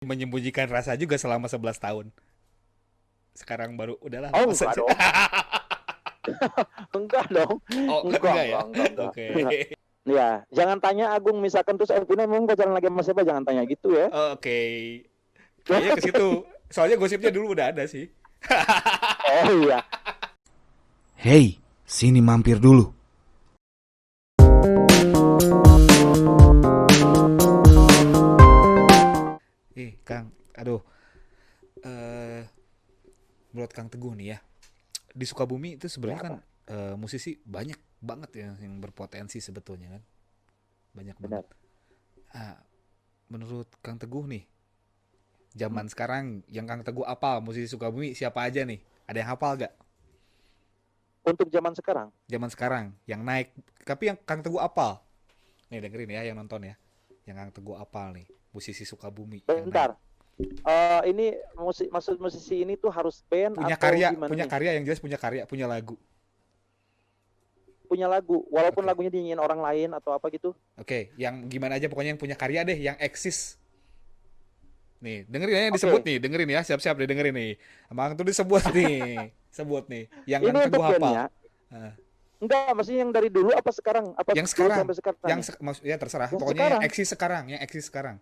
Menyembunyikan rasa juga selama 11 tahun. Sekarang baru udahlah Oh, lepas enggak aja. dong. Enggak dong. Oh, Enggak, enggak ya? enggak, enggak, enggak. Oke. Enggak. Ya, jangan tanya Agung misalkan terus Elvina memang pacaran lagi sama siapa, jangan tanya gitu ya. Oke. Kayaknya ke situ. Soalnya gosipnya dulu udah ada sih. Oh iya. Hei, sini mampir dulu. Kang, aduh. Eh, menurut Kang Teguh nih ya, di Sukabumi itu Ya sebenarnya kan apa? musisi banyak banget ya yang berpotensi sebetulnya kan. Banyak banget. Benar. Ah, menurut Kang Teguh nih, Hmm. zaman sekarang yang Kang Teguh apal musisi Sukabumi siapa aja nih? Ada yang hafal gak? Untuk zaman sekarang, Zaman sekarang yang naik, tapi yang Kang Teguh apal. Nih dengerin ya yang nonton ya. Yang Kang Teguh apal nih, musisi Sukabumi yang naik. bentar. Ini maksud musisi ini tuh harus band atau gimana Punya nih? karya yang jelas punya karya, punya lagu. Punya lagu, walaupun Oke. lagunya dinyanyiin orang lain atau apa gitu. Oke, yang gimana aja pokoknya yang punya karya deh, yang eksis. Nih, dengerin ya yang disebut Oke. nih, dengerin ya, siap-siap deh dengerin nih. Emang tuh disebut nih, sebut nih, yang Ini Kang untuk Teguh hafal. bandnya. Nah, Enggak, maksudnya yang dari dulu apa sekarang? Apa yang dulu sekarang, sampai sekarang nih? ya terserah, Yang pokoknya sekarang. yang eksis sekarang.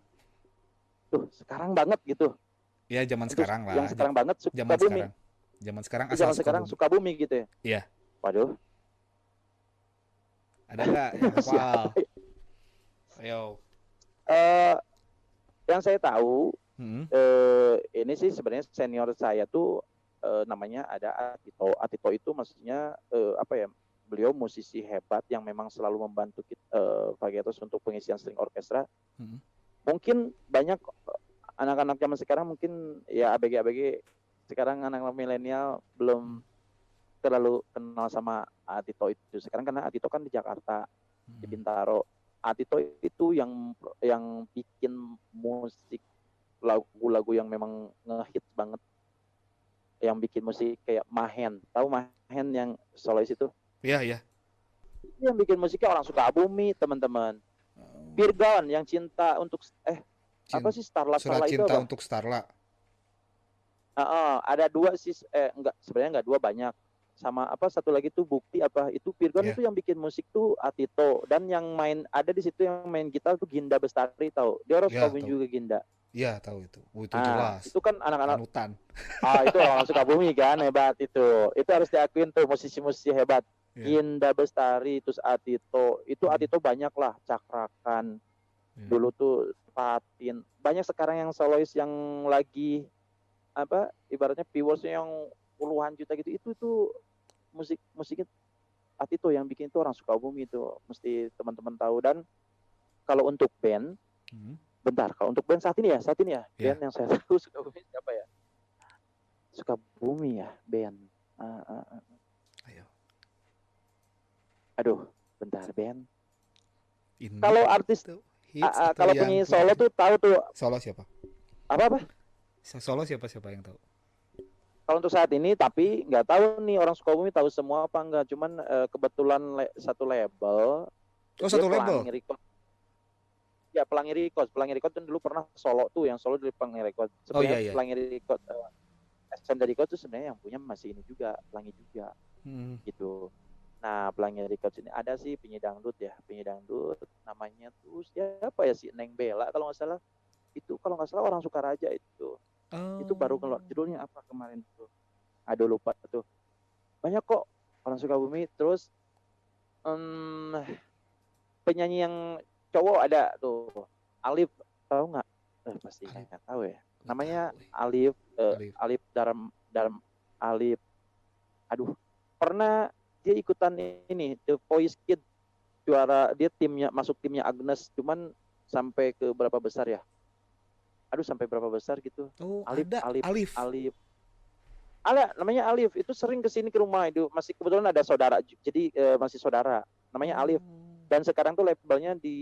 Tuh, sekarang banget gitu. Ya zaman Untuk sekarang yang lah, sekarang banget zaman Sukabumi. sekarang. Zaman sekarang Di asal zaman sekarang Sukabumi. Sukabumi gitu ya. Iya, Waduh, ada nggak yang hafal? siapa ya? Ayo. Eh, yang saya tahu, Hmm. ini sih sebenarnya senior saya tuh namanya ada Atito. Atito itu maksudnya apa ya? Beliau musisi hebat yang memang selalu membantu kita, Vagetoz untuk pengisian string orkestra. Hmm. Mungkin banyak anak-anak zaman sekarang mungkin ya ABG-ABG sekarang anak-anak milenial belum terlalu kenal sama Atito itu. Sekarang karena Atito kan di Jakarta, di Hmm. Bintaro. Atito itu yang bikin musik lagu-lagu yang memang ngehit banget, yang bikin musik kayak Mahen, tahu Mahen yang solois itu? Iya, iya. Yang bikin musiknya orang Sukabumi, teman-teman. Virgon yang cinta untuk apa sih Starla Surat Starla itu cinta apa? untuk Starla. Ada dua sih, enggak sebenarnya enggak dua, banyak. Sama apa satu lagi tuh Bukti apa itu Virgon Ya, itu yang bikin musik tuh Atito, dan yang main ada di situ yang main gitar tuh Ginda Bestari, tahu dia orang ya Sukabumi tahu. juga Ginda. Ya tahu itu. Itu Ah jelas. itu kan anak-anak, Panutan. itu orang Sukabumi kan, hebat itu harus diakuin tuh musisi-musisi hebat. Ya. Ginda Bestari, terus Atito, itu Hmm. Atito banyak lah, Cakrakan Ya. dulu tuh, Fatin, banyak sekarang yang solois yang lagi apa ibaratnya viewersnya yang puluhan juta gitu, itu tuh musiknya Atito yang bikin, itu orang Sukabumi itu, mesti teman-teman tahu. Dan kalau untuk band, Hmm. bentar, kalau untuk band saat ini ya band Ya. yang saya tahu Sukabumi siapa ya? Sukabumi ya band. Ayo. Aduh, bentar band. Ini Kalau artis, tuh hits atau kalau yang penyanyi solo tuh tahu tuh solo siapa? apa? Solo siapa yang tahu? Kalau untuk saat ini, tapi nggak tahu nih orang Sukabumi tahu semua apa enggak. Cuman kebetulan satu label, Oh, dia satu label. Pelangi Record. Ya Pelangi Record kan dulu pernah solo tuh, yang solo dari Pelangi Record. Oh Sebenarnya iya iya. Pelangi Record, SMD Record tuh sebenarnya yang punya masih ini juga, Pelangi juga Hmm. gitu. Nah, Pelangi Records ini ada sih penyanyi dangdut ya, penyanyi dangdut namanya tuh siapa ya, si Neng Bella kalau nggak salah. Itu kalau nggak salah orang Sukaraja itu. Itu baru keluar, Oh. judulnya apa kemarin tuh? Aduh lupa tuh. Banyak kok orang Sukabumi. Terus penyanyi yang cowok ada tuh, Alif, tahu nggak? Pasti Alif nggak tahu ya. nggak Namanya tahu. Alif, Alif. Alif Daram Daram Alif. Aduh, pernah dia ikutan ini The Voice Kid, juara, dia timnya, masuk timnya Agnes, cuman sampai ke berapa besar ya? Aduh, sampai berapa besar gitu. Oh, Alif, ada Alif, Alif. Alif. Ada namanya Alif, itu sering kesini ke rumah itu, masih kebetulan ada saudara, jadi masih saudara, namanya Alif. Oh. Dan sekarang tuh labelnya di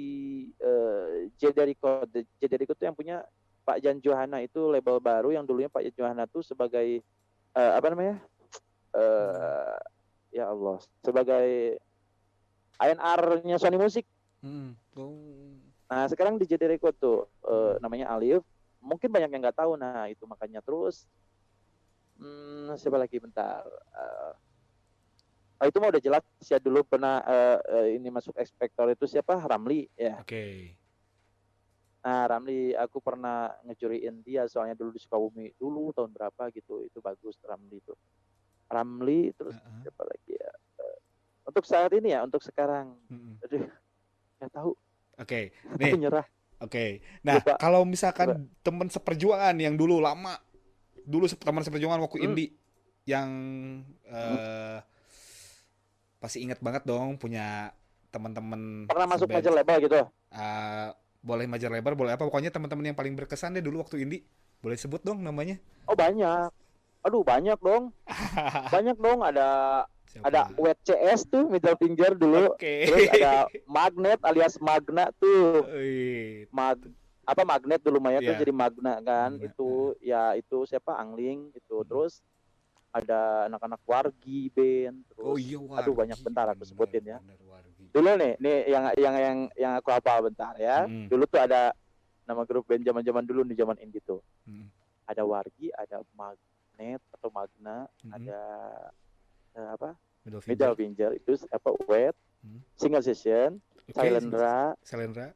Jederico. Jederico tuh yang punya Pak Jan Johana, itu label baru yang dulunya Pak Jan Johana tuh sebagai apa namanya, ya Allah, sebagai A&R-nya Sony Music. Oh. Nah sekarang di Jederico tuh namanya Alif, mungkin banyak yang nggak tahu. Nah itu makanya terus siapa lagi bentar. Itu mah udah jelas ya, dulu pernah ini masuk X Factor itu siapa, Ramli ya. Oke. Nah Ramli aku pernah ngejuriin dia soalnya dulu di Sukabumi dulu tahun berapa gitu, itu bagus Ramli itu. Ramli terus Heeh. siapa lagi ya. Untuk saat ini ya, untuk sekarang, Mm-mm. aduh nggak tahu, Oke. aku Nih, nyerah, oke. Nah, lupa. kalau Coba. misalkan teman seperjuangan yang dulu lama, teman seperjuangan waktu Hmm, indie yang hmm. eh pasti ingat banget dong punya teman-teman Pernah masuk seband. major label gitu. eh Boleh major label, boleh apa, pokoknya teman-teman yang paling berkesan deh dulu waktu indie. Boleh sebut dong namanya? Oh banyak, aduh banyak dong, ada Siapa? WCS tuh, middle finger dulu. Oke. Terus ada Magnet alias Magna tuh. Wih, Mag apa Magnet dulu Maya tuh ya, jadi Magna kan. Magna. Itu ya itu siapa, Angling itu. Mm-mm. Terus ada anak-anak Wargi band. Oh Terus iya, aduh banyak, Wargi, bentar aku bener sebutin ya. bener Wargi. Dulu nih yang aku hafal bentar ya. Mm-mm. Dulu tuh ada nama grup band zaman-zaman dulu nih, zaman indie tuh. Mm-mm. Ada Wargi, ada Magnet atau Magna, Mm-mm. ada apa? Middle Middle finger. Finger itu apa, Wet, Mm. Single Session, Oke, Silendra, Selendra.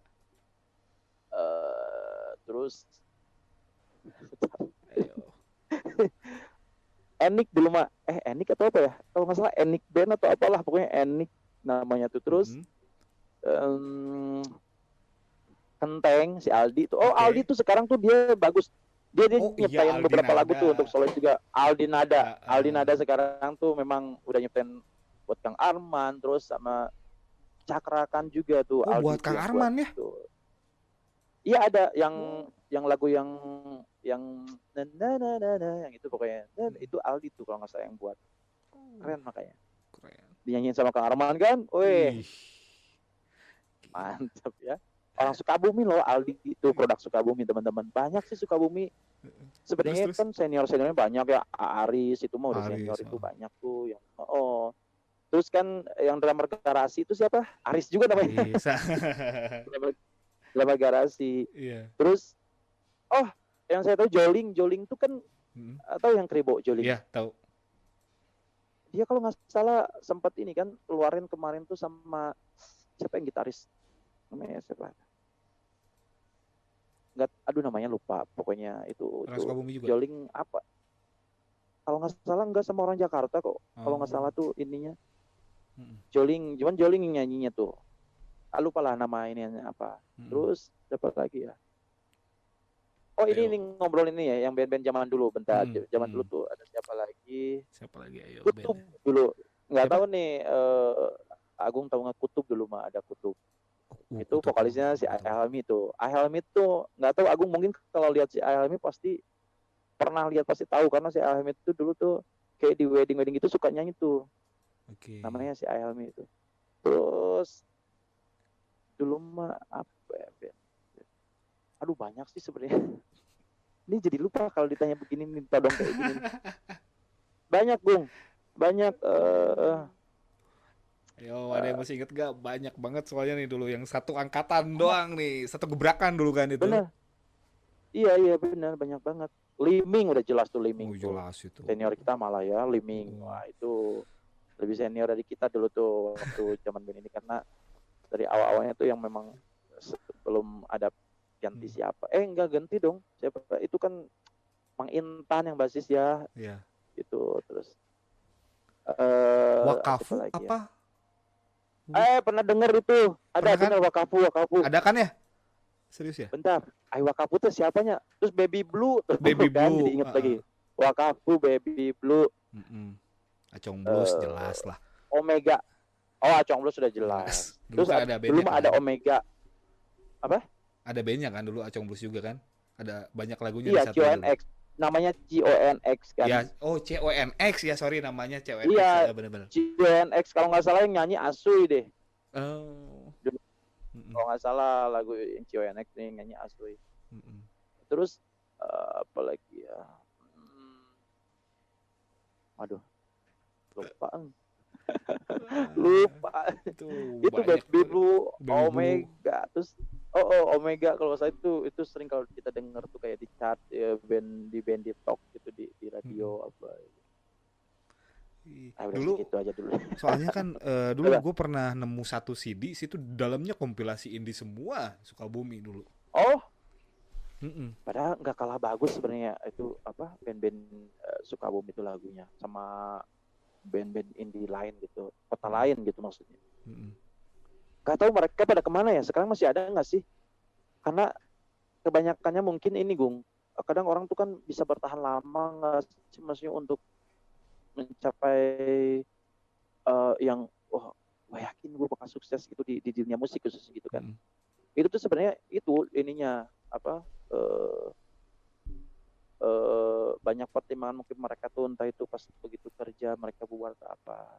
terus Ayo. Enik dulu mah, Enik atau apa ya, kalau nggak salah Enik Band atau apalah, pokoknya Enik namanya tuh. Terus Mm-mm. em, Kenteng si Aldi tuh. Oh Aldi Oke. tuh sekarang tuh dia bagus, dia Oh iya, nyiptain Aldi beberapa lagu Nada. tuh untuk solois juga. Aldi Nada Ah. sekarang tuh memang udah nyiptain buat Kang Arman, terus sama Cakrakan juga tuh, Oh, Aldi buat tuh Kang yang buat Arman ya? tuh. Iya ada Oh. yang lagu yang na na na na, na yang itu pokoknya. Dan Mm. itu Aldi tuh kalau nggak salah yang buat. Oh, Keren makanya. keren. Dinyanyiin sama Kang Arman kan. Wih, Wih. mantap ya. Orang Sukabumi loh Aldi itu, produk Sukabumi teman-teman. Banyak sih Sukabumi. Terus Sebenarnya terus. kan senior-seniornya banyak ya. Aris itu mah udah senior Aris. itu Oh. banyak tuh yang oh. Terus kan yang drummer garasi itu siapa? Aris juga namanya. Aris. drummer, drummer garasi. Iya. Terus oh, yang saya tahu Joling tuh kan, Mm. atau yang Kribo Joling. Iya, tahu. Dia kalau nggak salah sempat ini kan keluarin kemarin tuh sama siapa yang gitaris namanya siapa, nggak, aduh namanya lupa pokoknya. Itu Orang Sukabumi juga. Joling apa, kalau nggak salah nggak sama orang Jakarta kok, kalau nggak salah Oh. tuh ininya Mm-mm. Joling, cuman Joling yang nyanyinya tuh, lupa lah nama ini apa. Mm-mm. Terus siapa lagi ya, oh ini Ayo. ngobrol ini ya yang band-band zaman dulu, bentar. Zaman dulu Mm. tuh ada siapa lagi, Siapa lagi? Ayo, Kutub band. dulu, nggak Siapa? tahu nih Agung tahu nggak Kutub dulu mah, ada Kutub. Itu Kutub. vokalisnya si Tahu. Ahelmi tuh. Ahelmi tuh nggak tahu Agung, mungkin kalau lihat si Ahelmi pasti pernah lihat, pasti tahu, karena si Ahelmi itu dulu tuh kayak di wedding itu suka nyanyi tuh. Oke. Namanya si Ahelmi itu. Terus dulu mah apa ya, Ben? Aduh banyak sih sebenarnya. Ini jadi lupa kalau ditanya begini, minta dong kayak gini. Banyak Gung, banyak. Ayo, ada yang masih inget gak? Banyak banget soalnya nih dulu yang satu angkatan doang nih, satu gebrakan dulu kan itu. Bener, iya bener, banyak banget. Liming udah jelas tuh, Oh, Liming tuh. jelas itu. Senior kita malah ya, Liming. Oh. Wah itu lebih senior dari kita dulu tuh waktu zaman band ini, karena dari awal-awalnya tuh yang memang sebelum ada ganti siapa. Enggak ganti dong. Siapa? Itu kan Mang Intan yang basis ya. Iya. Itu terus Wakafu siapa lagi ya? apa? Pernah denger itu. Ada Pernah kan? bener Wakafu. Ada kan ya? Serius ya? Bentar. Wakafu tuh siapanya? Terus Baby Blue. Baby kan, Blue. jadi inget lagi. Wakafu, Baby Blue, Mm-mm. Acong Blues jelas lah. Omega. Oh, Acong Blues sudah jelas. Dulu Terus kan ada dulu bandnya mah kan? ada Omega. Apa? Ada bandnya kan dulu Acong Blues juga kan? Ada banyak lagunya Iya, di satu dulu. CONX. Namanya CONX kan. Ya, oh CONX ya, sorry namanya CONX Iya, ya, bener-bener. CONX kalau nggak salah yang nyanyi Asui deh. Oh. Dulu. Mm-mm. Kalau nggak salah lagu yang CONX nih yang nyanyi Asui. Mm-mm. Terus apa lagi ya? Aduh, lupa. Lupa. Itu Itu banyak Baby Blue, Baby Blue. Omega, terus Omega kalau saya itu sering kalau kita dengar tuh kayak di chat ya, band di talk gitu di Mm-mm. radio apa. Ah, udah Dulu segitu aja dulu. soalnya kan dulu Coba. gue pernah nemu satu CD situ dalamnya kompilasi indie semua Sukabumi dulu. Oh, Mm-mm. padahal nggak kalah bagus sebenarnya itu apa band-band Sukabumi itu lagunya sama band-band indie lain gitu, kota Mm-mm. lain gitu maksudnya. Mm-mm. Gak tahu mereka pada kemana ya? Sekarang masih ada nggak sih? Karena kebanyakannya mungkin ini Gung. Kadang orang tuh kan bisa bertahan lama nggak sih maksudnya untuk mencapai yang wah gue yakin gue bakal sukses gitu di dunia musik khusus gitu kan. Mm-mm. Itu tuh sebenarnya itu ininya apa eh, banyak pertimbangan mungkin mereka tuh entah itu pas begitu kerja mereka buat apa.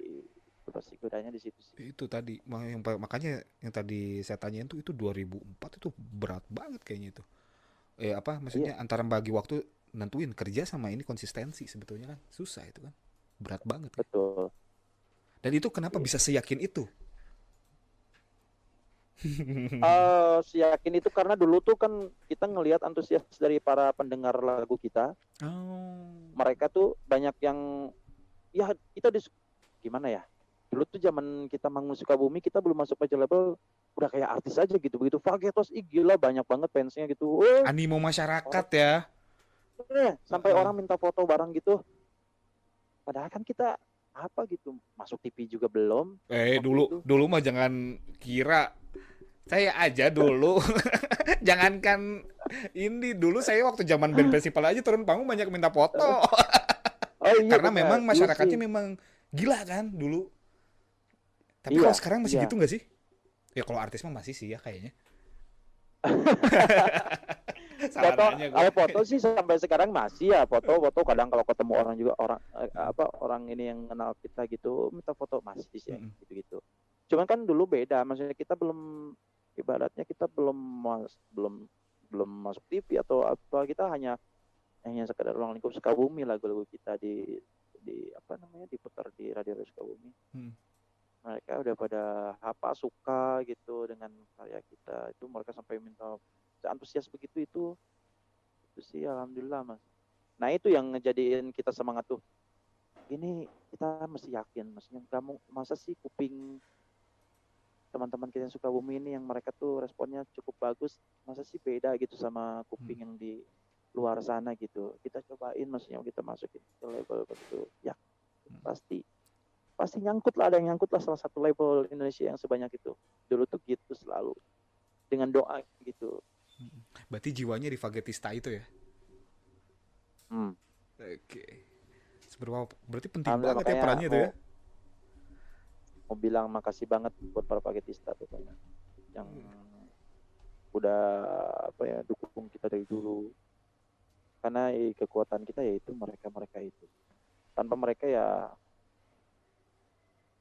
Itu pasti godanya di situ sih. Itu tadi makanya yang tadi saya tanyain tuh itu 2004 itu berat banget kayaknya itu. Apa Iya, maksudnya antara bagi waktu nentuin kerja sama ini konsistensi sebetulnya kan susah itu kan. Berat banget kan. betul. Dan itu kenapa Iya. bisa seyakin itu? Yakin itu karena dulu tuh kan kita ngelihat antusias dari para pendengar lagu kita. Oh. Mereka tuh banyak yang ya kita gimana ya? Dulu tuh zaman kita manggung Sukabumi kita belum masuk major label udah kayak artis aja gitu. Begitu Fagetos gila banyak banget fansnya gitu. Animo Orang masyarakat ya. sampai Heeh. orang minta foto bareng gitu. Padahal kan kita apa gitu masuk TV juga belum waktu Dulu itu. dulu mah jangan kira saya aja dulu. Jangankan ini dulu saya waktu zaman band festival aja turun panggung banyak minta foto. Oh iya Karena benar memang dulu sih. masyarakatnya memang gila kan dulu. Tapi kalau Iya, sekarang masih gitu iya. nggak sih? Ya kalau artis mah masih sih ya kayaknya. Salah Foto nanya gue. kalau foto sih sampai sekarang masih ya foto-foto kadang kalau ketemu orang juga orang apa orang ini yang kenal kita gitu minta foto masih sih Mm-mm. gitu-gitu. Cuman kan dulu beda, maksudnya kita belum ibaratnya kita belum belum masuk TV atau apa kita hanya sekedar ruang lingkup Sukabumi lagu-lagu kita di apa namanya diputar di radio Sukabumi. Mm. Mereka udah pada apa suka gitu dengan karya kita itu mereka sampai minta antusias begitu itu sih alhamdulillah mas. Nah itu yang ngejadiin kita semangat tuh. Ini kita mesti yakin, maksudnya kamu masa sih kuping teman-teman kita yang suka bumi ini yang mereka tuh responnya cukup bagus, masa sih beda gitu sama Mm. kuping yang di luar sana gitu. Kita cobain, maksudnya kita masukin ke label gitu. Ya pasti pasti nyangkut lah, ada yang nyangkut lah salah satu label Indonesia yang sebanyak itu. Dulu tuh gitu selalu dengan doa gitu. Berarti jiwanya di Fagetista itu ya? Hmm. Oke. Seberapa berarti penting Alhamdulillah banget ya makanya perannya itu ya? mau bilang makasih banget buat para paketista tuh banyak yang udah apa ya dukung kita dari dulu karena kekuatan kita yaitu mereka itu tanpa mereka ya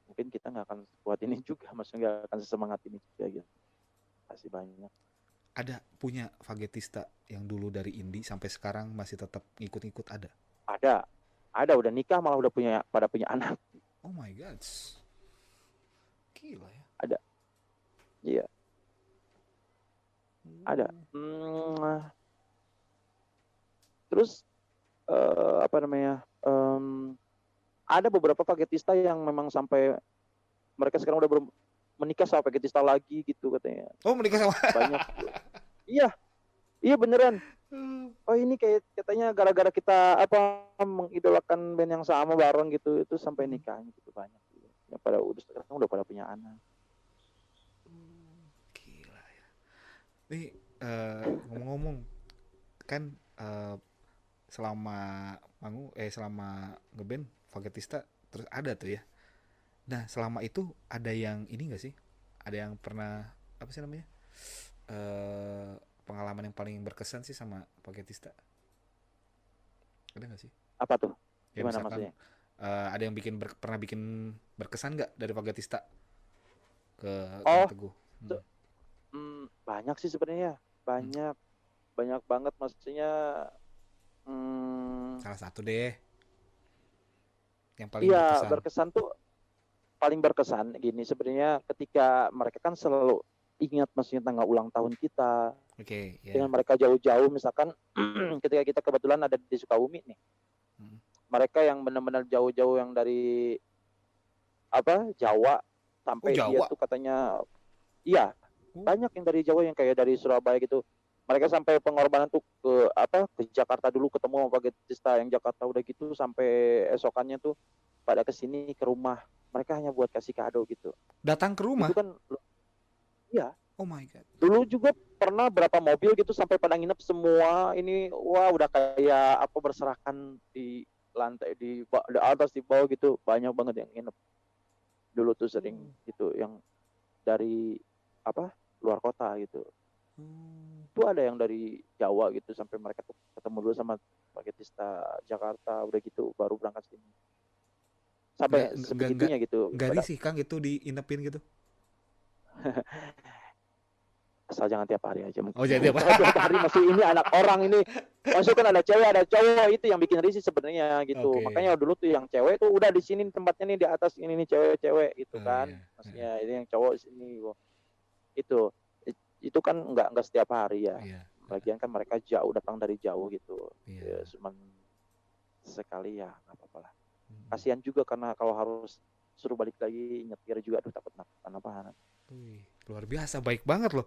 mungkin kita nggak akan kuat ini juga maksudnya nggak akan sesemangat ini juga gitu masih banyak Ada punya Fagetista yang dulu dari indie sampai sekarang masih tetap ngikut-ngikut ada? ada udah nikah malah udah punya pada punya anak Oh my god. Gila ya. ada iya ada terus apa namanya ada beberapa paketista yang memang sampai mereka sekarang udah menikah sama paketista lagi gitu katanya Oh menikah sama. banyak iya iya beneran oh ini kayak katanya gara-gara kita apa mengidolakan band yang sama bareng gitu itu sampai nikahnya gitu banyak yang pada sekarang udah pada punya anak Gila ya. Nih ngomong-ngomong kan selama selama ngeband Fagetista terus ada tuh ya. Nah selama itu ada yang ini gak sih? Ada yang pernah apa sih namanya? eh Pengalaman yang paling berkesan sih sama Fagetista? Ada gak sih? apa tuh Ya gimana misalkan maksudnya ada yang pernah bikin berkesan nggak dari Fagetista ke Kang oh Teguh? Hmm. banyak sih sebenarnya Hmm. banyak banyak banget maksudnya hmm, Salah satu deh yang paling iya berkesan. berkesan tuh paling berkesan gini sebenarnya ketika mereka kan selalu ingat maksudnya tanggal ulang tahun kita Oke, dengan ya. mereka jauh-jauh misalkan ketika kita kebetulan ada di Sukabumi nih. Hmm. Mereka yang benar-benar jauh-jauh yang dari Jawa Oh, sampai dia Jawa. tuh katanya iya Oh. banyak yang dari Jawa yang kayak dari Surabaya gitu. Mereka sampai pengorbanan tuh ke Jakarta dulu ketemu sama Pak Getista yang Jakarta udah gitu sampai esokannya tuh pada kesini ke rumah mereka hanya buat kasih kado gitu. Datang ke Itu rumah. kan iya Oh my God. dulu juga pernah berapa mobil gitu sampai pada nginep semua ini wah udah kayak berserakan di lantai di atas di bawah gitu banyak banget yang nginep dulu tuh sering Oh. gitu yang dari luar kota gitu. Oh. Itu ada yang dari Jawa gitu sampai mereka tuh ketemu dulu sama Paketista Jakarta udah gitu baru berangkat sini Nggak, sampai nggak, sebegitunya gitu nggak pada risih Kang itu diinepin gitu. asal jangan tiap hari aja Oh, mungkin ya. jadi apa? Kalau tiap hari masih ini anak orang ini masuk kan ada cewek ada cowok itu yang bikin risih sebenarnya gitu. Oke. Makanya dulu tuh yang cewek tuh udah di sini tempatnya nih di atas ini nih cewek-cewek gitu Oh kan. iya. Maksudnya ini yang cowok sini itu itu kan nggak setiap hari ya. Iya. Lagian kan mereka jauh datang dari jauh gitu. Ya, Iya. cuman sekali ya nggak apa-apa lah. Mm. Kasihan juga karena kalau harus suruh balik lagi nyetir juga aduh takut apa. Wih, luar biasa, baik banget loh.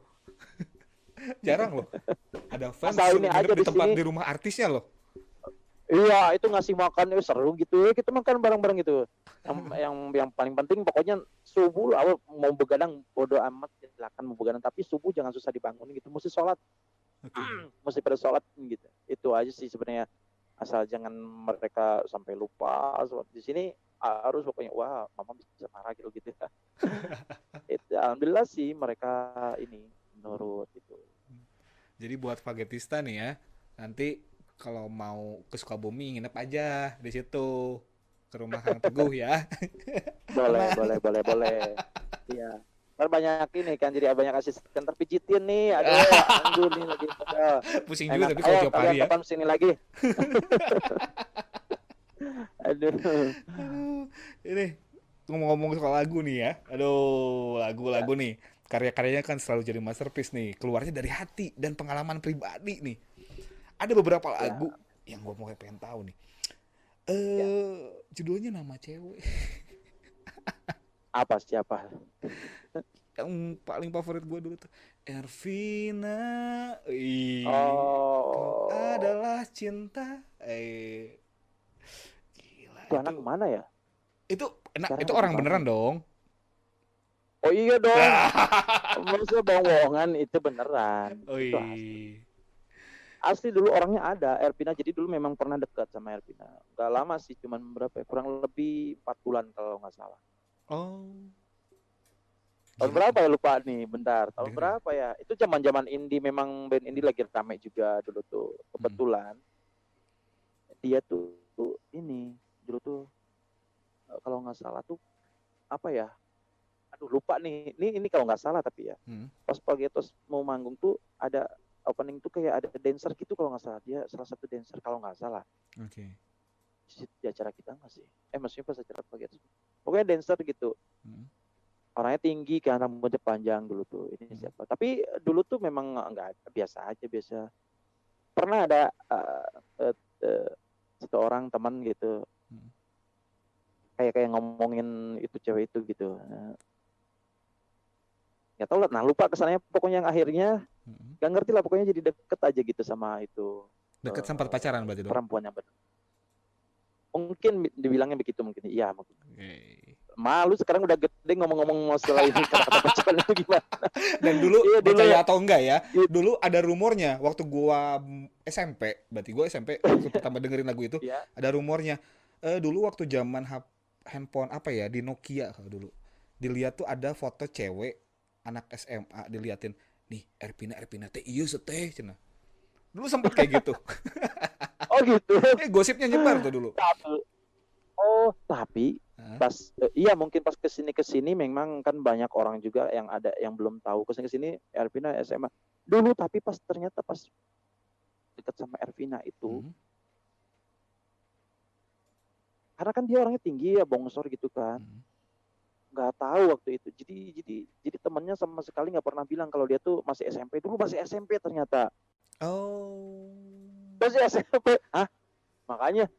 Jarang loh. Ada fans Asal suruh ini nginep aja di di tempat sini. di rumah artisnya loh. Iya, itu ngasih makan seru gitu. Kita makan bareng-bareng gitu. Yang paling penting pokoknya subuh awal mau begadang bodo amat silakan mau begadang tapi subuh jangan susah dibangun gitu. Mesti sholat, Oke. mesti pada sholat gitu. Itu aja sih sebenarnya. Asal jangan mereka sampai lupa sholat di sini harus pokoknya wah mama bisa marah gitu gitu ya. Alhamdulillah sih mereka ini menurut gitu. Jadi buat Pagetista nih ya, nanti kalau mau ke Sukabumi nginep aja di situ ke rumah Kang Teguh ya. Boleh, Aman. boleh, boleh, boleh. Iya. Kan banyak ini kan jadi banyak asisten terpijitin nih. Aduh, anggur nih lagi. Aduh, Pusing juga enak. tapi kalau Ayo tiap kalian hari ya. kapan sini lagi? Aduh. Aduh, ini ngomong-ngomong soal lagu nih ya. Aduh, Ya, lagu-lagu nih. Karya-karyanya kan selalu jadi masterpiece nih. Keluarnya dari hati dan pengalaman pribadi nih. Ada beberapa ya, lagu yang gue mau pengen tahu nih. ya. Judulnya nama cewek. Apa siapa? Yang paling favorit gue dulu tuh Ervina. Kau Oh, adalah cinta. Gila itu anak kemana ya? itu Sekarang itu udah di orang mana beneran ya? dong. Oh iya dong. Maksudnya bohongan itu beneran. Itu asli. Oi. Asli dulu orangnya ada Ervina. Jadi dulu memang pernah dekat sama Ervina. Gak lama sih, cuman berapa ya? Kurang lebih 4 bulan kalau nggak salah. Oh, Tahun gila. berapa ya lupa nih, bentar. Tahun Dengerin. berapa ya? Itu zaman-zaman indie memang band indie lagi rame juga dulu tuh. Hmm. Kebetulan dia tuh ini dulu tuh kalau nggak salah tuh apa ya? Aduh lupa nih. Ini kalau nggak salah tapi ya. Hmm. Pas Pagetos mau manggung tuh ada opening tuh kayak ada dancer gitu kalau nggak salah. Dia salah satu dancer kalau nggak salah. Oke. Di acara kita nggak sih? Maksudnya pas acara Pagetos. Pokoknya dancer gitu. Hmm. Orangnya tinggi kan rambutnya panjang dulu tuh ini Hmm. siapa tapi dulu tuh memang nggak biasa aja biasa pernah ada satu orang teman gitu Hmm. kayak ngomongin itu cewek itu gitu nggak tahu lah nah lupa kesannya pokoknya yang akhirnya Hmm. nggak ngerti lah pokoknya jadi deket aja gitu sama itu Deket sempat pacaran berarti dong. perempuan yang benar mungkin dibilangnya begitu mungkin iya mungkin Oke. malu sekarang udah gede ngomong-ngomong masalah ini kata-kata pacaran itu gimana Dan dulu iya dulu percaya atau enggak ya, iya dulu ada rumornya waktu gua SMP, berarti gua SMP waktu pertama dengerin lagu itu, ya, ada rumornya. Dulu waktu zaman handphone apa ya di Nokia kalau dulu. Dilihat tuh ada foto cewek anak SMA diliatin. Nih, Erpina teh iya seteh cenah. Dulu sempat kayak gitu. oh gitu Gosipnya nyebar tuh dulu. tapi tapi Hah? pas iya mungkin pas kesini memang kan banyak orang juga yang ada yang belum tahu kesini Ervina SMA dulu tapi pas ternyata pas dekat sama Ervina itu Hmm. karena kan dia orangnya tinggi ya bongsor gitu kan Hmm. nggak tahu waktu itu. Jadi temannya sama sekali nggak pernah bilang kalau dia tuh masih SMP. Dulu masih SMP ternyata. Oh. Masih SMP. Hah? Makanya,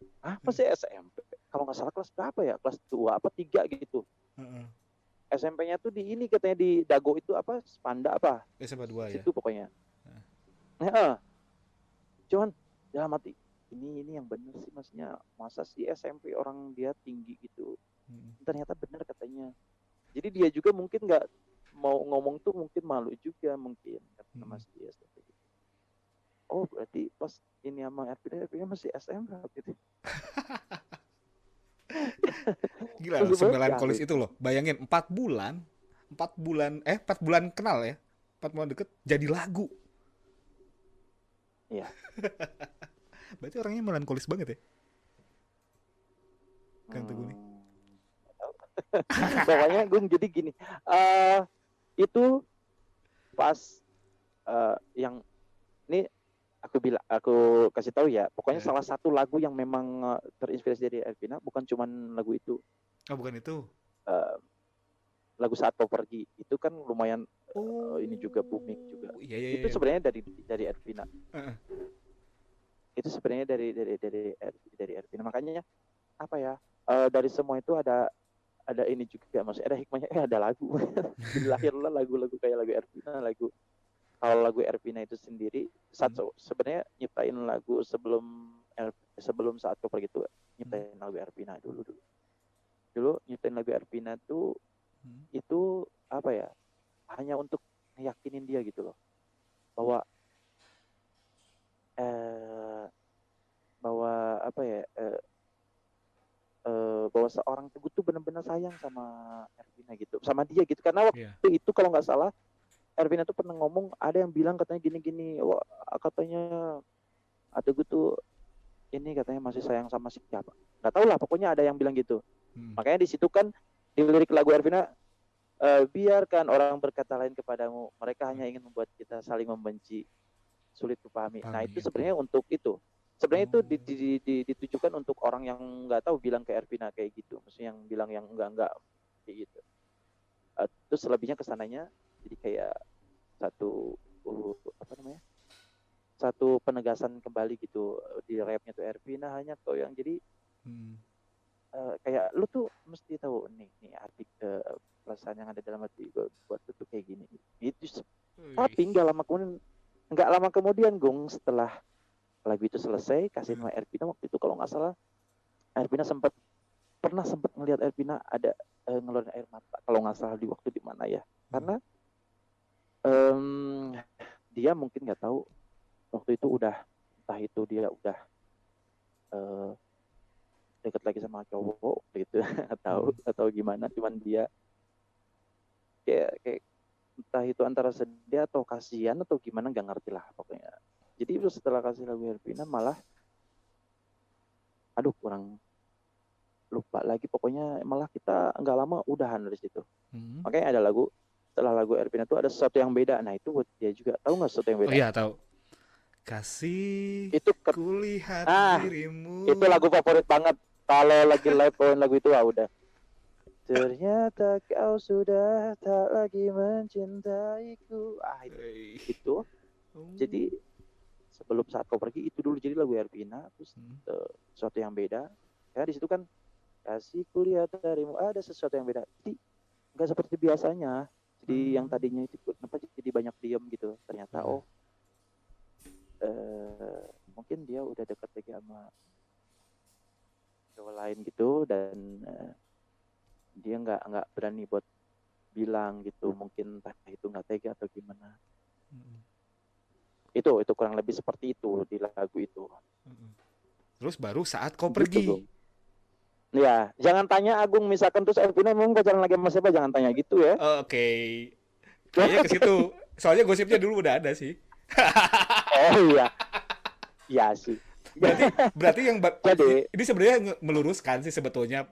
masih SMP. Kalau nggak salah kelas berapa ya? Kelas 2 apa 3 gitu. Heeh. SMP-nya tuh di ini katanya di Dago itu apa? Spanda apa? SMA 2 ya. Situ pokoknya. Heeh. Cuman dalam hati ini yang bener sih, maksudnya masa sih SMP orang dia tinggi gitu. Ternyata bener katanya. Jadi dia juga mungkin nggak mau ngomong tuh, mungkin malu juga mungkin kata Mas dia seperti itu. Oh berarti pas ini sama Ervina masih SMP gitu. Gila loh, si melankolis itu loh. Bayangin 4 bulan kenal ya. 4 bulan deket jadi lagu. Iya. Berarti orangnya melankolis banget ya. Kang Teguh nih. Pokoknya gue jadi gini. Itu pas yang ini aku kasih tahu ya. Pokoknya salah satu lagu yang memang terinspirasi dari Ervina bukan cuman lagu itu. Oh bukan itu. Lagu Saat Kau Pergi itu kan lumayan ini juga booming juga. Iya. Itu sebenarnya dari Ervina. Itu sebenarnya dari Ervina. Makanya apa ya? Dari semua itu ada ini juga, maksudnya ada hikmahnya. Ada lagu. Lahirlah lagu-lagu kayak lagu Ervina, kalau lagu Ervina itu sendiri sebenarnya nyiptain lagu sebelum Saat Kau Pergi itu nyiptain lagu Ervina dulu nyiptain lagu Ervina tuh itu apa ya, hanya untuk yakinin dia gitu loh bahwa apa ya, bahwa seorang Teguh tuh benar-benar sayang sama Ervina gitu, sama dia gitu. Karena waktu itu kalau nggak salah Ervina tuh pernah ngomong, ada yang bilang katanya gini-gini, wah katanya Teguh tuh ini katanya masih sayang sama siapa, nggak tahu lah, pokoknya ada yang bilang gitu. Makanya di situ kan di lirik lagu Ervina, biarkan orang berkata lain kepadamu, mereka hanya ingin membuat kita saling membenci, sulit kupahami. Nah itu sebenarnya untuk itu. Sebenarnya itu ditujukan untuk orang yang nggak tahu bilang ke Ervina kayak gitu, maksudnya yang bilang yang enggak kayak gitu. Terus selebihnya kesananya jadi kayak satu satu penegasan kembali gitu di rapnya tuh, Ervina hanya kau yang jadi kayak lu tuh mesti tahu nih arti perasaan yang ada dalam hati gue buat lu tuh kayak gini itu. Tapi nggak lama kemudian Gong, setelah lagu itu selesai kasih nama Ervina, waktu itu kalau nggak salah Ervina pernah sempat ngelihat Ervina ada ngeluarin air mata kalau nggak salah di waktu di mana ya, karena dia mungkin nggak tahu waktu itu entah itu dia udah deket lagi sama cowok gitu atau gimana, cuman dia kayak entah itu antara sedih atau kasihan atau gimana, nggak ngerti lah pokoknya. Jadi setelah kasih lagu Ervina malah kurang lupa lagi, pokoknya malah kita nggak lama udahan dari situ. Makanya ada lagu setelah lagu Ervina itu ada Sesuatu Yang Beda. Nah itu buat dia juga. Tahu nggak Sesuatu Yang Beda? Oh iya tahu. Kasih itu kulihat dirimu. Itu lagu favorit banget. Kalau lagi live lagu itu udah. Ternyata kau sudah tak lagi mencintaiku. Itu. Jadi sebelum Saat Kau Pergi itu dulu jadi lagu Ervina, terus Sesuatu Yang Beda. Ya di situ kan kasih kulihat darimu, ada sesuatu yang beda. Jadi nggak seperti biasanya. Jadi yang tadinya itu kenapa jadi banyak diam gitu. Ternyata mungkin dia udah dekat lagi sama cowok lain gitu, dan dia nggak berani buat bilang gitu, mungkin entah itu nggak tega atau gimana. Itu kurang lebih seperti itu di lagu itu. Terus baru Saat Kau Pergi gitu, ya jangan tanya Agung, misalkan terus Ervina memang pacaran lagi sama siapa, jangan tanya gitu ya. Oke. Kayaknya ke situ, soalnya gosipnya dulu udah ada sih. Oh iya. Iya sih. Berarti yang ini sebenarnya meluruskan sih sebetulnya.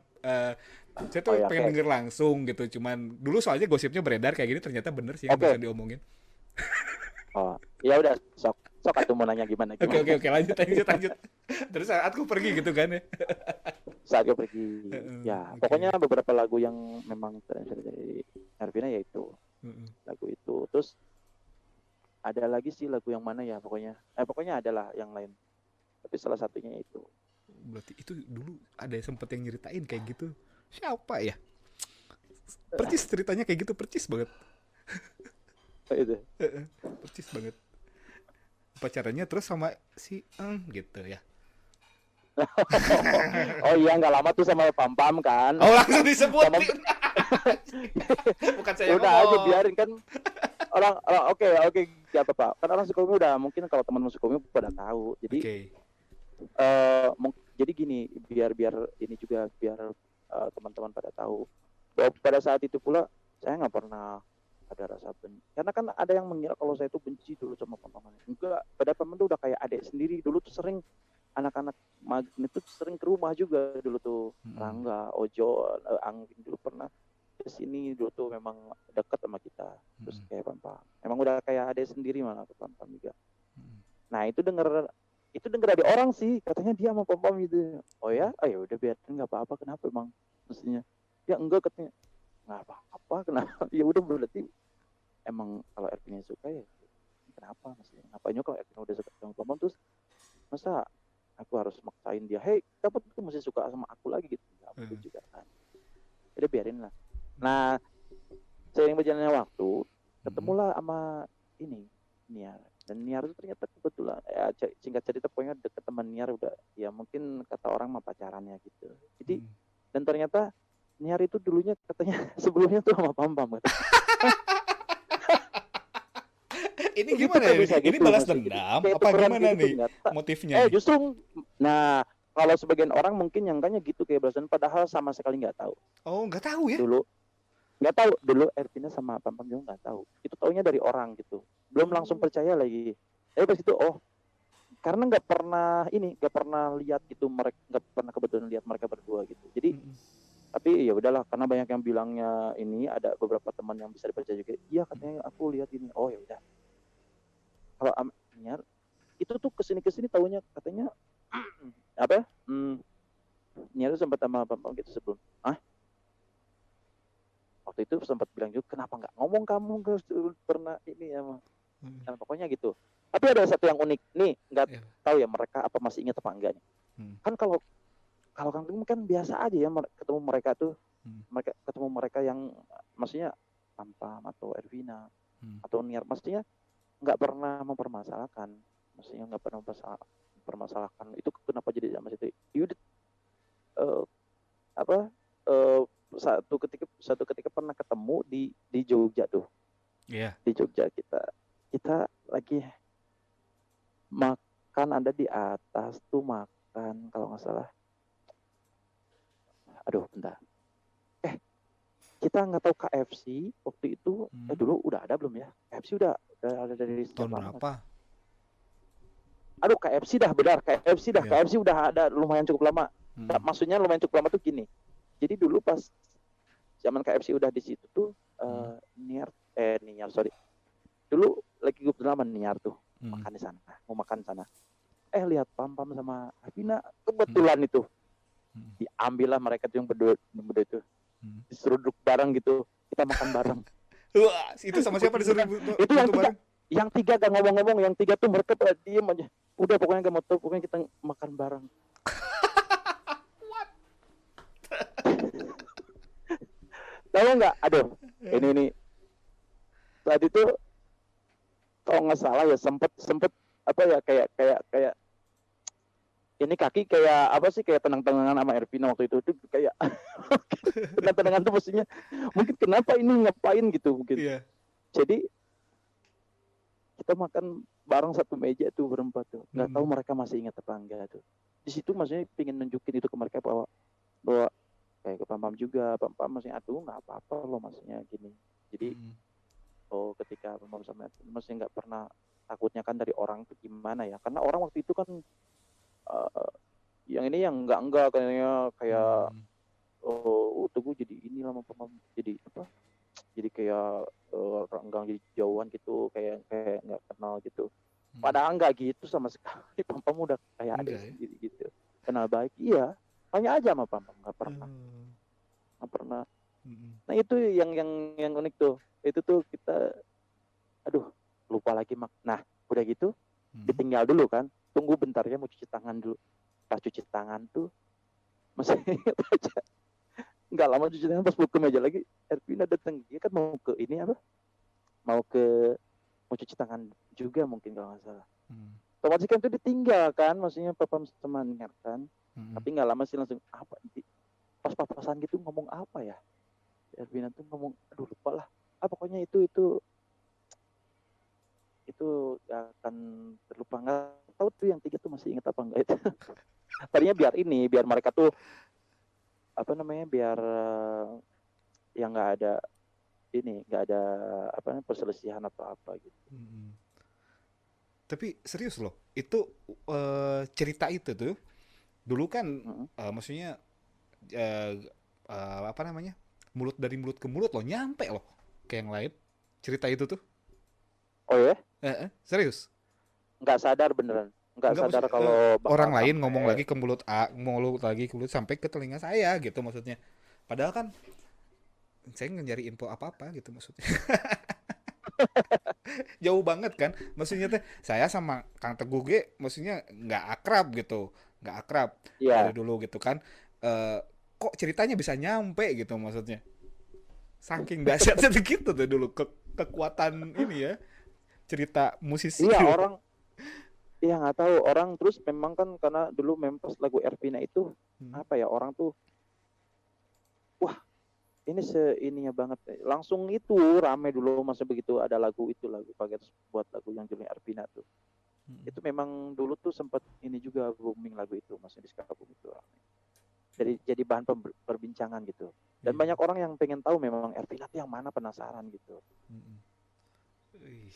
Saya tuh pengen denger langsung gitu. Cuman dulu soalnya gosipnya beredar kayak gini, ternyata bener sih yang bisa diomongin. Oh, ya udah, sok atuh mau nanya gimana. Oke, lanjut. Terus Saat Kau Pergi gitu kan ya. Saat Kau Pergi. Ya, Oke. pokoknya beberapa lagu yang memang terinspirasi dari Arvina yaitu Heeh. lagu itu. Terus ada lagi sih lagu yang mana ya pokoknya. Pokoknya adalah yang lain. Tapi salah satunya itu. Berarti itu dulu ada yang sempet yang nyeritain kayak gitu. Siapa ya? Percis ceritanya kayak gitu, percis banget. Itu. Percis banget. Pacarannya terus sama si gitu ya. Oh iya, nggak lama tuh sama Pam Pam kan. Oh, langsung Sama disebutin. Bukan saya udah aja ngomong. biarin kan orang oke ya apa kan orang Sukabumi udah mungkin kalau teman Sukabumi pada tahu jadi Oke. jadi gini biar ini juga biar teman-teman pada tahu bahwa pada saat itu pula saya nggak pernah ada rasa benci karena kan ada yang mengira kalau saya itu benci dulu sama teman-teman enggak pada teman tuh udah kayak adik sendiri dulu tuh sering anak-anak Magnet tuh sering ke rumah juga dulu tuh Rangga Ojo Angin dulu pernah ke sini dulu tuh memang dekat sama kita terus kayak Pam emang udah kayak adik sendiri malah ke Pam juga nah itu denger dari orang sih katanya dia sama Pam gitu oh ya udah biarin nggak apa-apa kenapa emang mestinya ya enggak katanya nggak apa-apa kenapa ya udah berarti emang kalau Ervin suka ya kenapa maksudnya ngapain kalau Ervin udah suka sama Pam terus masa aku harus maksain dia hey kamu tuh masih suka sama aku lagi gitu nggak mungkin juga kan udah biarin lah nah seiring berjalannya waktu ketemulah sama ini Niar dan Niar itu ternyata kebetulan ya singkat cerita pokoknya deket teman Niar udah ya mungkin kata orang mah pacarannya gitu jadi dan ternyata Niar itu dulunya katanya sebelumnya tuh sama Pam Ini gitu gimana kok ya? bisa Ini gitu balas masih gitu dendam kayak apa tukeran gimana kayak gitu nih nggak motifnya nih? justru nah kalau sebagian orang mungkin nyangkanya gitu kayak balasan padahal sama sekali nggak tahu Oh, nggak tahu ya? dulu nggak tahu dulu Ervina sama Pam juga nggak tahu itu taunya dari orang gitu belum langsung percaya lagi pas itu karena nggak pernah lihat gitu mereka nggak pernah kebetulan lihat mereka berdua gitu jadi tapi ya udahlah karena banyak yang bilangnya ini ada beberapa teman yang bisa dipercaya juga iya katanya aku lihat ini oh ya udah kalau Niar itu tuh kesini taunya katanya apa Niar tuh sempat sama Pam gitu sebelum waktu itu sempat bilang juga kenapa nggak ngomong kamu pernah ini ya nah, pokoknya gitu tapi ada satu yang unik nih nggak tahu ya mereka apa masih ingat apa enggak nih kan kalau Kang Tim kan biasa aja ya ketemu mereka tuh ketemu mereka yang maksudnya Pam atau Ervina atau Niar maksudnya nggak pernah mempermasalahkan maksudnya nggak pernah mempermasalahkan itu kenapa jadi sama situ Yudit satu ketika pernah ketemu di Jogja tuh di Jogja kita lagi makan ada di atas tuh makan kalau nggak salah aduh bentar kita nggak tahu KFC waktu itu dulu udah ada belum ya KFC udah ada dari tahun berapa? Aduh KFC dah benar KFC udah ada lumayan cukup lama maksudnya lumayan cukup lama tuh gini jadi dulu pas zaman KFC udah di situ tuh Niar sorry dulu lagi gue lama Niar tuh makan di sana mau makan di sana lihat Pam sama Avina kebetulan itu diambillah mereka tuh yang berdua itu disuruh duduk bareng gitu kita makan bareng Wah, itu sama siapa disuruh itu yang tiga gak ngomong-ngomong yang tiga tuh mereka pada diem aja udah pokoknya gak mau tahu pokoknya kita makan bareng tahu nggak aduh ini saat itu kalau nggak salah ya sempet apa ya kayak ini kaki kayak apa sih kayak tenang-tenangan sama Ervina waktu itu kayak tenang-tenangan tuh maksudnya mungkin kenapa ini ngapain gitu mungkin jadi kita makan bareng satu meja tuh berempat tuh nggak tahu mereka masih ingat apa enggak tuh di situ maksudnya pengen nunjukin itu ke mereka bahwa kayak ke Pam juga Pam maksudnya aduh nggak apa-apa loh maksudnya gini jadi ketika Pam sama maksudnya nggak pernah takutnya kan dari orang tuh gimana ya karena orang waktu itu kan yang ini yang enggak kayaknya kayak tuh gue jadi ini lama Pam jadi apa jadi kayak renggang jadi jauhan gitu kayak nggak kenal gitu padahal nggak gitu sama sekali Pam udah kayak adik sendiri gitu kenal baik iya Tanya aja sama Pam, nggak pernah, Oh. nggak pernah. Mm-mm. Nah itu yang unik tuh. Itu tuh kita, aduh, lupa lagi mak. Nah udah gitu, Mm-mm. ditinggal dulu kan. Tunggu bentar ya, mau cuci tangan dulu. Pas cuci tangan tuh masih ingat aja. Nggak lama cuci tangan, pas ke meja lagi, Ervina datang. Dia kan mau ke ini apa? Mau cuci tangan juga mungkin kalau nggak salah. Mm. Otomatis kan itu ditinggal kan, maksudnya papa sama niat kan. Mm-mm. Tapi nggak lama sih langsung apa? Pas papasan gitu ngomong apa ya? Ervina tuh ngomong, aduh lupa lah. Ah pokoknya itu gak akan terlupa. Nggak tahu tuh yang tiga tuh masih ingat apa enggak itu. Tadinya biar mereka tuh apa namanya, biar yang nggak ada apa namanya, perselisihan atau apa gitu. Mm-mm. Tapi serius loh, itu cerita itu tuh dulu kan Mm-mm. maksudnya eh, apa namanya, mulut dari mulut ke mulut loh, nyampe loh ke yang lain cerita itu tuh. Oh ya, Serius. nggak sadar beneran, nggak Enggak, sadar maksud kalau bakal orang lain ngomong sampai. lagi ke mulut A, mulut lagi ke mulut sampai ke telinga saya gitu maksudnya. Padahal kan saya nggak nyari info apa-apa gitu maksudnya. Jauh banget kan. Maksudnya teh saya sama Kang Teguh G maksudnya nggak akrab gitu. Nggak akrab dari Iya, dulu gitu kan. Eh, kok ceritanya bisa nyampe gitu maksudnya. Saking dahsyatnya gitu tuh dulu kekuatan ini ya, cerita musisi iya gitu. orang, iya nggak tahu orang, terus memang kan karena dulu memang lagu Ervina itu Hmm. apa ya, orang tuh wah ini seininya banget, langsung itu rame dulu masa begitu ada lagu pakai buat lagu yang judulnya Ervina tuh. Hmm. Itu memang dulu tuh sempat ini juga booming lagu itu, masih di Sukabumi itu rame. Jadi bahan perbincangan gitu. Dan Iya. banyak orang yang pengen tahu memang Ervina tuh yang mana, penasaran gitu. Hmm. Wih,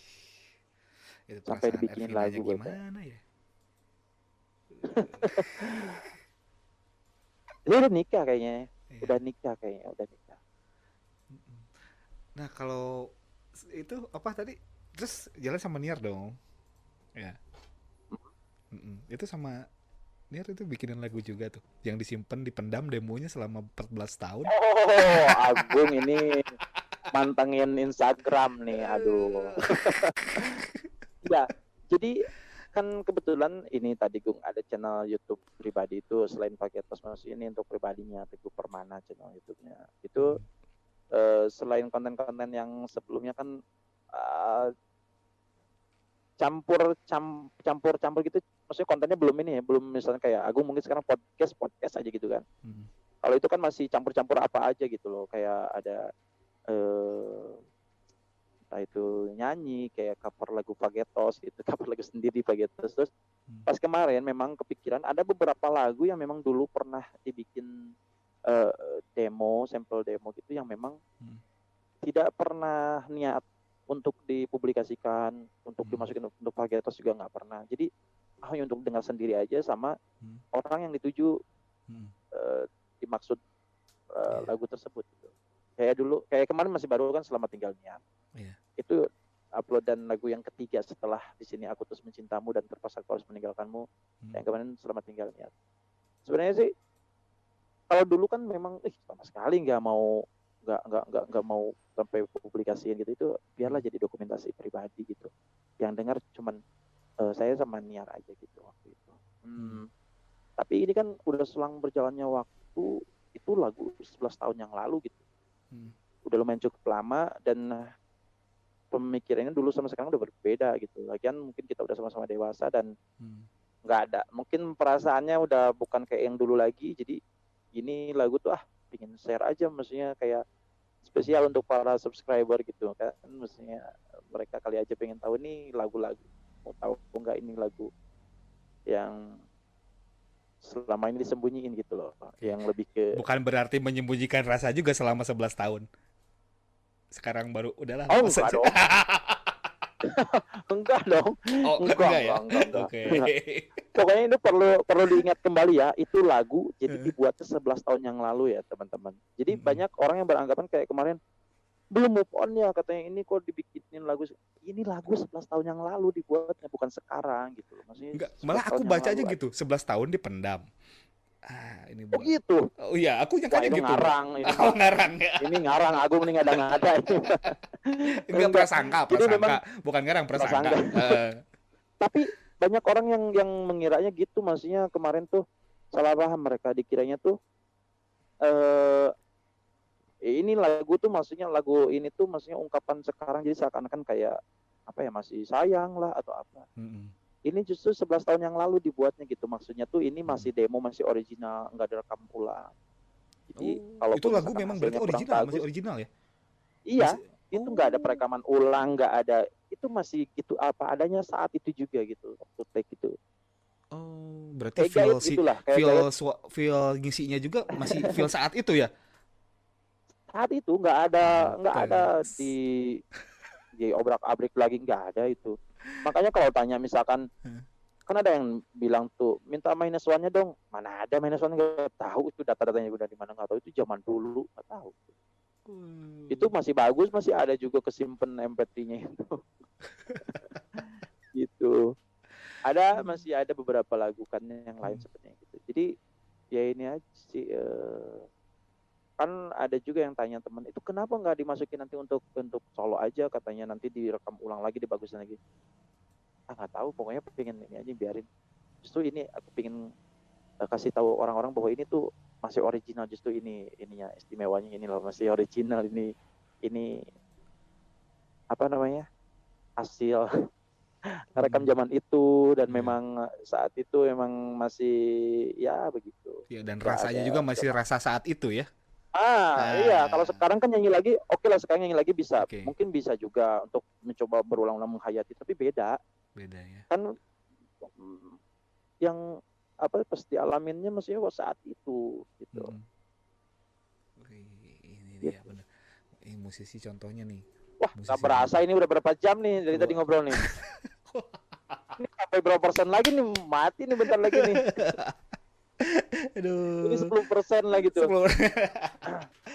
itu Sampai perasaan dibikinin Ervinanya lagu katanya. gimana ya? Dia udah nikah kayaknya. Iya. Udah nikah. Mm-mm. Nah, kalau itu apa tadi? Terus jalan sama Niar dong. Ya. Mm-mm. Itu sama Niar itu bikinin lagu juga tuh. Yang disimpan dipendam demonya selama 14 tahun. Oh, Agung ini mantengin Instagram nih, aduh. Ya, jadi kan kebetulan ini tadi Gung ada channel YouTube pribadi itu, selain pakai Tosmos ini untuk pribadinya Teguh Permana channel YouTube-nya. Itu Mm-mm. selain konten-konten yang sebelumnya kan eh, campur gitu, maksudnya kontennya belum ini ya, belum misalnya kayak Agung mungkin sekarang podcast aja gitu kan. Mm-mm. Kalau itu kan masih campur-campur apa aja gitu loh, kayak ada eh, entah itu nyanyi kayak cover lagu Fagetos gitu, cover lagu sendiri Fagetos. Terus Mm. pas kemarin memang kepikiran ada beberapa lagu yang memang dulu pernah dibikin eh, sampel demo gitu, yang memang Mm. tidak pernah niat untuk dipublikasikan, untuk Mm. dimasukin untuk Fagetos juga nggak pernah. Jadi hanya untuk dengar sendiri aja sama Mm. orang yang dituju, Mm. dimaksud Iya. lagu tersebut gitu. Kayak kemarin masih baru kan Selamat Tinggal Niat. Iya. Itu uploadan lagu yang ketiga setelah Di Sini Aku Terus Mencintamu dan Terpaksa Aku Harus Meninggalkanmu. Mm. Yang kemarin Selamat Tinggal Niat. Sebenarnya sih kalau dulu kan memang sama sekali nggak mau sampai publikasiin gitu, itu biarlah Mm. jadi dokumentasi pribadi gitu. Yang dengar cuman saya sama Niar aja gitu waktu itu. Mm. Tapi ini kan udah selang berjalannya waktu, itu lagu 11 tahun yang lalu gitu. Mm. Udah lumayan cukup lama, dan pemikirannya dulu sama sekarang udah berbeda gitu. Lagian mungkin kita udah sama-sama dewasa dan Mm. nggak ada, mungkin perasaannya udah bukan kayak yang dulu lagi. Jadi ini lagu tuh pingin share aja, maksudnya kayak spesial untuk para subscriber gitu kan, maksudnya mereka kali aja pengen tahu nih lagu-lagu, mau tahu nggak ini lagu yang selama ini disembunyiin gitu loh, Iya. yang lebih ke Bukan berarti menyembunyikan rasa juga selama 11 tahun. Sekarang baru udahlah oh lepas enggak aja. dong, enggak dong, Oh, enggak enggak ya? enggak enggak enggak, Oke. enggak. Pokoknya ini perlu diingat kembali ya, itu lagu jadi dibuatnya 11 tahun yang lalu ya teman-teman. Jadi Mm-mm. banyak orang yang beranggapan kayak kemarin belum move on ya, katanya ini kok dibikinin lagu, ini lagu 11 tahun yang lalu dibuatnya, bukan sekarang gitu loh. Maksudnya Enggak, 11 malah tahun aku yang baca aja lalu. gitu, 11 tahun dipendam. ini Oh buat. gitu. Oh iya, aku Wah nyangkanya itu gitu. ngarang ini Oh, mah. ngarang ya. Ini ngarang, Agung ini ngada-ngada ini. Enggak, Enggak. prasangka, Jadi memang bukan ngarang, prasangka. prasangka. Tapi banyak orang yang mengiranya gitu, maksudnya kemarin tuh salah paham mereka, dikiranya tuh eh ini lagu tuh maksudnya lagu ini tuh maksudnya ungkapan sekarang, jadi seakan-akan kayak apa ya, masih sayang lah atau apa. Mm-mm. Ini justru 11 tahun yang lalu dibuatnya gitu, maksudnya tuh ini Mm-mm. masih demo, masih original, nggak direkam ulang. Jadi Oh, itu kalaupun lagu misalkan memang berarti hasilnya kurang original, masih bagus, original ya? iya Masih. itu nggak ada Oh. perekaman ulang, nggak ada, itu masih gitu apa adanya saat itu juga gitu waktu take itu. Oh, berarti Kayak Gayet gitulah, kayak Gayet feel ngisinya juga masih feel saat itu ya? saat itu nggak ada Pantes. di obrak-abrik lagi, nggak ada itu. Makanya kalau tanya misalkan, Hah. kan ada yang bilang tuh minta minus one-nya dong, mana ada minus one, nggak tahu itu data-datanya udah di mana, nggak tahu, itu zaman dulu nggak tahu. Itu masih bagus, masih ada juga kesimpan MP3-nya itu. Gitu. Masih ada beberapa lagu kan yang lain seperti gitu. Jadi ya ini aja sih, kan ada juga yang tanya teman itu kenapa nggak dimasukin nanti untuk solo aja, katanya nanti direkam ulang lagi, dibagusin lagi. Nggak tahu, pokoknya pengen ini aja, biarin. Justru ini aku pengen kasih tahu orang-orang bahwa ini tuh masih original, justru ininya istimewanya ini loh, masih original ini apa namanya, hasil rekam zaman itu, dan Iya. memang saat itu memang masih ya begitu, Ya, dan nggak rasanya ada juga masih udah. rasa saat itu ya. Iya, kalau Ah, sekarang kan nyanyi lagi, oke lah, sekarang nyanyi lagi bisa, oke. mungkin bisa juga untuk mencoba berulang-ulang menghayati, tapi beda Beda ya. kan. Yang apa pas dialaminnya maksudnya saat itu gitu. Mm-mm. Wih, ini dia Gitu. bener. Ini musisi contohnya nih. Wah, nggak Musisi berasa muda. ini udah berapa jam nih dari tadi Wah. ngobrol nih. Ini sampai berapa persen lagi nih, mati nih bentar lagi nih. Ini Aduh. 10% lagi tuh. 10.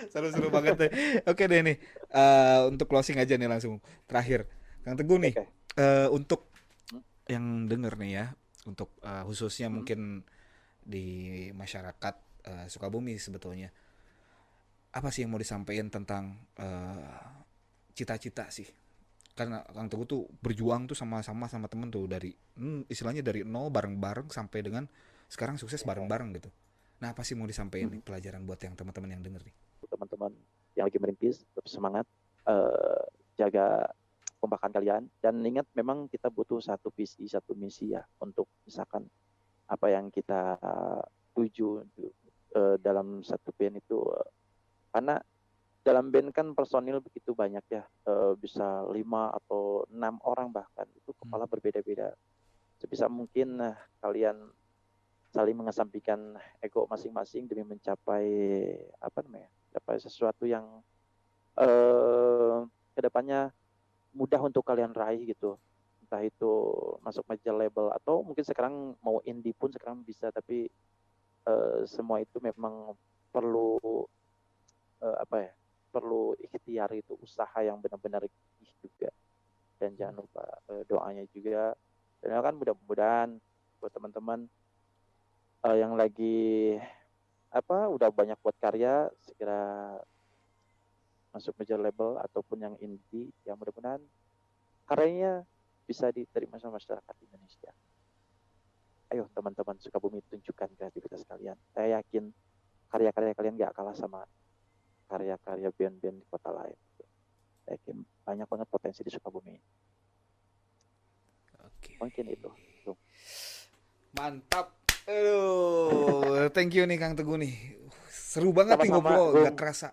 Seru-seru banget deh. Oke deh nih. Untuk closing aja nih langsung. Terakhir, Kang Teguh nih. Oke. Untuk Hmm? yang denger nih ya, untuk khususnya Hmm? mungkin di masyarakat Sukabumi sebetulnya, apa sih yang mau disampaikan tentang cita-cita sih? Karena Kang Teguh tuh berjuang tuh sama-sama sama temen tuh dari istilahnya dari nol bareng-bareng sampai dengan sekarang sukses Oke. bareng-bareng gitu. Nah, apa sih mau disampaikan nih Hmm. pelajaran buat yang teman-teman yang denger nih? Teman-teman yang lagi merintis, tetap semangat, eh, jaga kompakan kalian, dan ingat memang kita butuh satu visi, satu misi ya, untuk misalkan apa yang kita tuju dalam satu band itu, karena dalam band kan personil begitu banyak ya, bisa 5 atau 6 orang bahkan, itu kepala berbeda-beda. Sebisa mungkin kalian saling mengesampingkan ego masing-masing demi mencapai apa namanya, mencapai sesuatu yang kedepannya mudah untuk kalian raih gitu. Entah itu masuk major label atau mungkin sekarang mau indie pun sekarang bisa, tapi semua itu memang perlu apa ya, perlu ikhtiar, itu usaha yang benar-benar gigih juga, dan jangan lupa doanya juga. Dan kan mudah-mudahan buat teman-teman yang lagi udah banyak buat karya, segera masuk major label ataupun yang indie, yang mudah-mudahan karyanya bisa diterima sama masyarakat Indonesia. Ayo teman-teman Sukabumi, tunjukkan kreativitas kalian. Saya yakin karya-karya kalian gak kalah sama karya-karya band-band di kota lain. Saya yakin banyak banget potensi di Sukabumi. Oke. Mungkin itu. Tuh. Mantap. Aduh, thank you nih Kang Teguh nih. Seru banget nih Sama-sama, ngobrol, Gung. gak kerasa.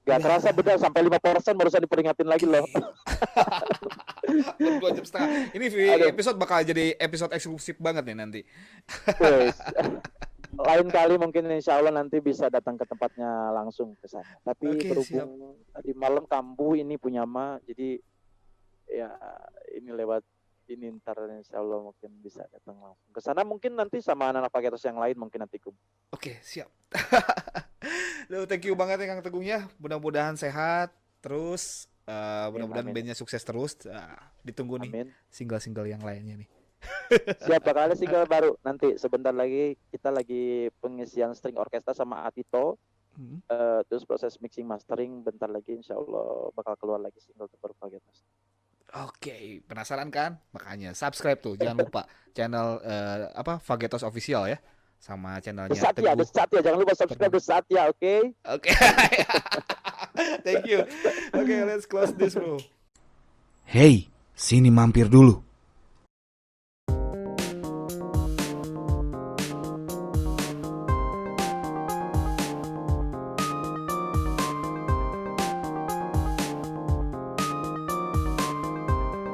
Gak Udah. kerasa bener, sampai 5% barusan diperingatin lagi loh. Belum 2 jam setengah. Ini Aduh, episode bakal jadi episode eksklusif banget nih nanti. wes. Lain kali mungkin insya Allah nanti bisa datang ke tempatnya langsung ke sana. Tapi Oke, siap. berhubung tadi malam kambuh ini punya Ma, jadi ya ini lewat ini ntar insya Allah mungkin bisa datang langsung ke sana, mungkin nanti sama anak-anak paketos yang lain mungkin nanti Oke, siap. Duh, thank you banget ya Kang Tegungnya. Mudah-mudahan sehat terus. amin Mudah-mudahan amin bandnya sukses terus. Ditunggu nih amin. single-single yang lainnya nih. Siap, bakal ada single baru nanti sebentar lagi. Kita lagi pengisian string orkestra sama Atito. Hmm. Terus proses mixing mastering bentar lagi insya Allah bakal keluar lagi single terbaru Fagetos. Oke, penasaran kan? Makanya subscribe tuh, jangan lupa channel Fagetos Official ya, sama channelnya The Teguh. Satya, jangan lupa subscribe The Satya, oke? Oke. Thank you. Oke, let's close this bro. Hey, sini mampir dulu.